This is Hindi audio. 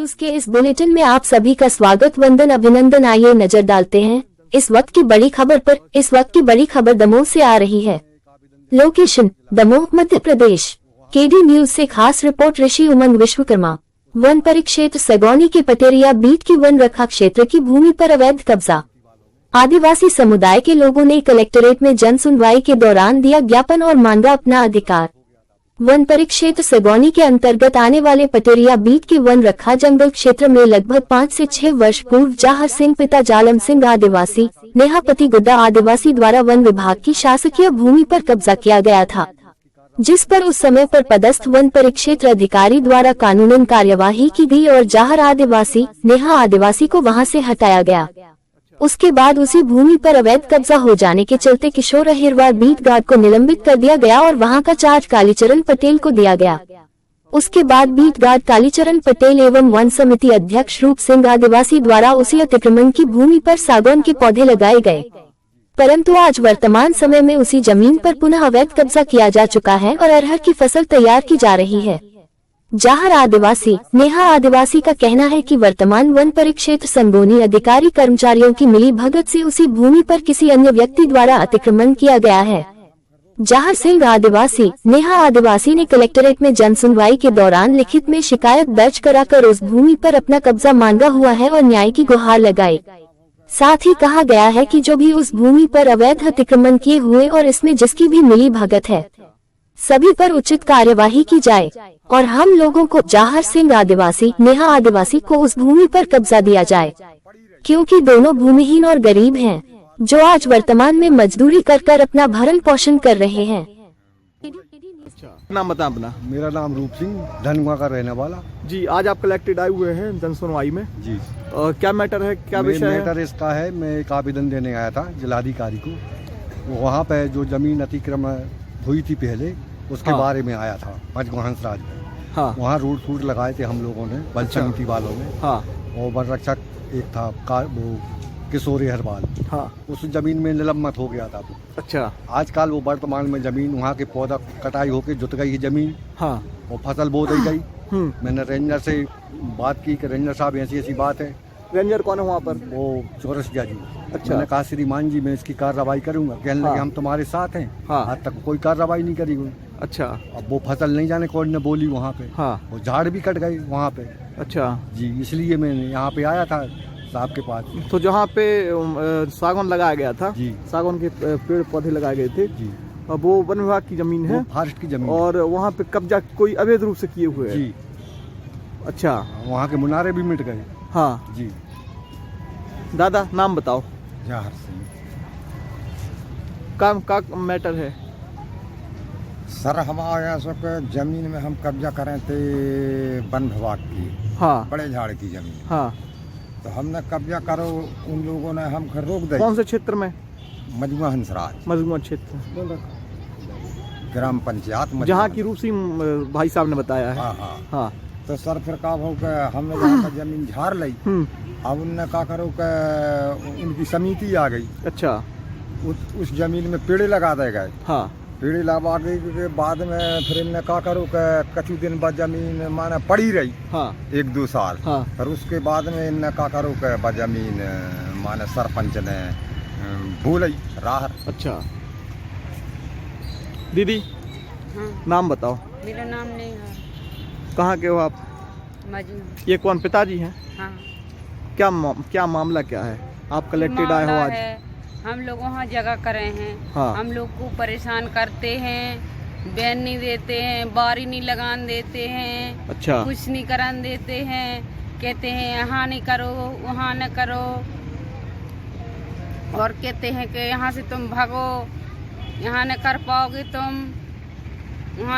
न्यूज के इस बुलेटिन में आप सभी का स्वागत वंदन अभिनंदन। आइए नजर डालते हैं इस वक्त की बड़ी खबर पर। इस वक्त की बड़ी खबर दमोह से आ रही है। Location Damoh Madhya Pradesh. KD news से खास रिपोर्ट ऋषि उमंग विश्वकर्मा। वन परिक्षेत्र सगौनी के पटेरिया बीट की वन रखा क्षेत्र की भूमि पर अवैध कब्जा। आदिवासी समुदाय के लोगों ने कलेक्टरेट में जन सुनवाई के दौरान दिया ज्ञापन और मांगा अपना अधिकार। वन परिक्षेत्र सगौनी के अंतर्गत आने वाले पटेरिया बीट के वन रखा जंगल क्षेत्र में लगभग 5 से 6 वर्ष पूर्व जाहर सिंह पिता जालम सिंह आदिवासी, नेहा पति गुड्डा आदिवासी द्वारा वन विभाग की शासकीय भूमि पर कब्जा किया गया था, जिस पर उस समय पर पदस्थ वन परिक्षेत्र अधिकारी द्वारा कानूनन कार्यवाही की गई और जाहर आदिवासी, नेहा आदिवासी को वहां से हटाया गया। उसके बाद उसी भूमि पर अवैध कब्जा हो जाने के चलते किशोर अहिरवार बीट गार्ड को निलंबित कर दिया गया और वहां का चार्ज कालीचरण पटेल को दिया गया। उसके बाद बीट गार्ड कालीचरण पटेल एवं वन समिति अध्यक्ष रूप सिंह आदिवासी द्वारा उसी अतिक्रमण की भूमि पर सागौन के पौधे लगाए गए, परंतु आज वर्तमान समय में उसी जमीन पर पुनः अवैध कब्जा किया जा चुका है और अरहर की फसल तैयार की जा रही है। जाहर आदिवासी, नेहा आदिवासी का कहना है कि वर्तमान वन परिक्षेत्र संगोनी अधिकारी कर्मचारियों की मिली भगत से उसी भूमि पर किसी अन्य व्यक्ति द्वारा अतिक्रमण किया गया है। जाहर सिंह आदिवासी, नेहा आदिवासी ने कलेक्टरेट में जन सुनवाई के दौरान लिखित में शिकायत दर्ज कराकर उस भूमि पर अपना कब्जा मांगा हुआ है और न्याय की गुहार लगाई। साथ ही कहा गया है कि जो भी उस भूमि पर अवैध अतिक्रमण किए हुए और इसमें जिसकी भी मिली भगत है, सभी पर उचित कार्यवाही की जाए और हम लोगों को जाहर सिंह आदिवासी, नेहा आदिवासी को उस भूमि पर कब्जा दिया जाए, क्योंकि दोनों भूमिहीन और गरीब हैं, जो आज वर्तमान में मजदूरी कर कर अपना भरण पोषण कर रहे हैं। नाम बता अपना। मेरा नाम रूप सिंह, धनगुआ का रहने वाला। जी, आज आप कलेक्टेड आए हुए हैं जन सुनवाई में। जी, क्या मैटर है, क्या विषय है? मैटर इसका है, मैं एक आवेदन देने आया था जिलाधिकारी को। वहाँ पे जो जमीन अतिक्रमण हुई थी पहले, उसके बारे में आया था पंचमहंसराज में। हाँ। वहाँ रोड फूड लगाए थे हम लोगों ने, बल समिति वालों ने। हाँ। और वन रक्षक एक था वो किशोर अहिरवार। हाँ। उस जमीन में निलंबित हो गया था। अच्छा। आजकल वो वर्तमान में जमीन वहाँ के पौधा कटाई होके जुत गई है जमीन। हाँ। और फसल बो दी गई। मैंने रेंजर से बात की कि रेंजर साहब ऐसी ऐसी बात है। रेंजर कौन है वहाँ पर? वो चौरसिया जी। अच्छा। मैंने कहा श्रीमान जी मैं इसकी कार्रवाई करूंगा। कहने लगे हम तुम्हारे साथ हैं। हाँ। आज तक कोई कार्रवाई नहीं करी हुई। अच्छा। अब वो फसल नहीं जाने कौन ने बोली वहाँ पे। हाँ। वो झाड़ भी कट गए वहाँ पे। अच्छा जी, इसलिए मैंने यहाँ पे आया था साहब के पास। तो जहाँ पे सागौन लगाया गया था जी, सागौन के पेड़ पौधे लगाए गए थे जी, वो वन विभाग की जमीन है, फॉरेस्ट की जमीन, और वहाँ पे कब्जा कोई अवैध रूप से किए हुए जी। अच्छा। वहाँ के मुनारे भी मिट गए। हाँ जी। दादा नाम बताओ। जाहर सिंह। काम का मैटर है सर, हमारे यहाँ सब जमीन में हम कब्जा करें थे वन विभाग की। हाँ। बड़े झाड़ की जमीन। हाँ। तो हमने कब्जा करो, उन लोगों ने हम रोक दिया। कौन से क्षेत्र में? मजमुआ हंसराज। मजमुआ क्षेत्र, ग्राम पंचायत, जहाँ की रूप सिंह भाई साहब ने बताया है। हाँ हाँ हाँ। तो सर फिर का हो के हमने जहाँ का जमीन झाड़ ली। अब उनने का करो के उनकी समिति आ गई। अच्छा। उस जमीन में पेड़ लगा दे गए। हाँ। पेड़ लगा के बाद में फिर इनने का करो के कछु दिन बाद जमीन माने पड़ी रही। हाँ। 1-2 साल। हाँ। फिर उसके बाद में इनने का करो के जमीन माने सरपंच ने बोली राहर। अच्छा। दीदी। हाँ। नाम बताओ। मेरा नाम नहीं है। कहाँ के हो आप? मजनू। ये कौन पिताजी हैं? हाँ। क्या मामला क्या है? आप कलेक्टेड आए हो आज? हम लोग वहाँ जगह करे हैं। हाँ। हम लोग को परेशान करते हैं, बैन नहीं देते हैं, बारी नहीं लगान देते हैं। अच्छा। कुछ नहीं करान देते हैं, कहते हैं यहाँ नहीं करो वहाँ न करो, और कहते हैं कि यहाँ से तुम भागो, यहाँ न कर पाओगे तुम, वहाँ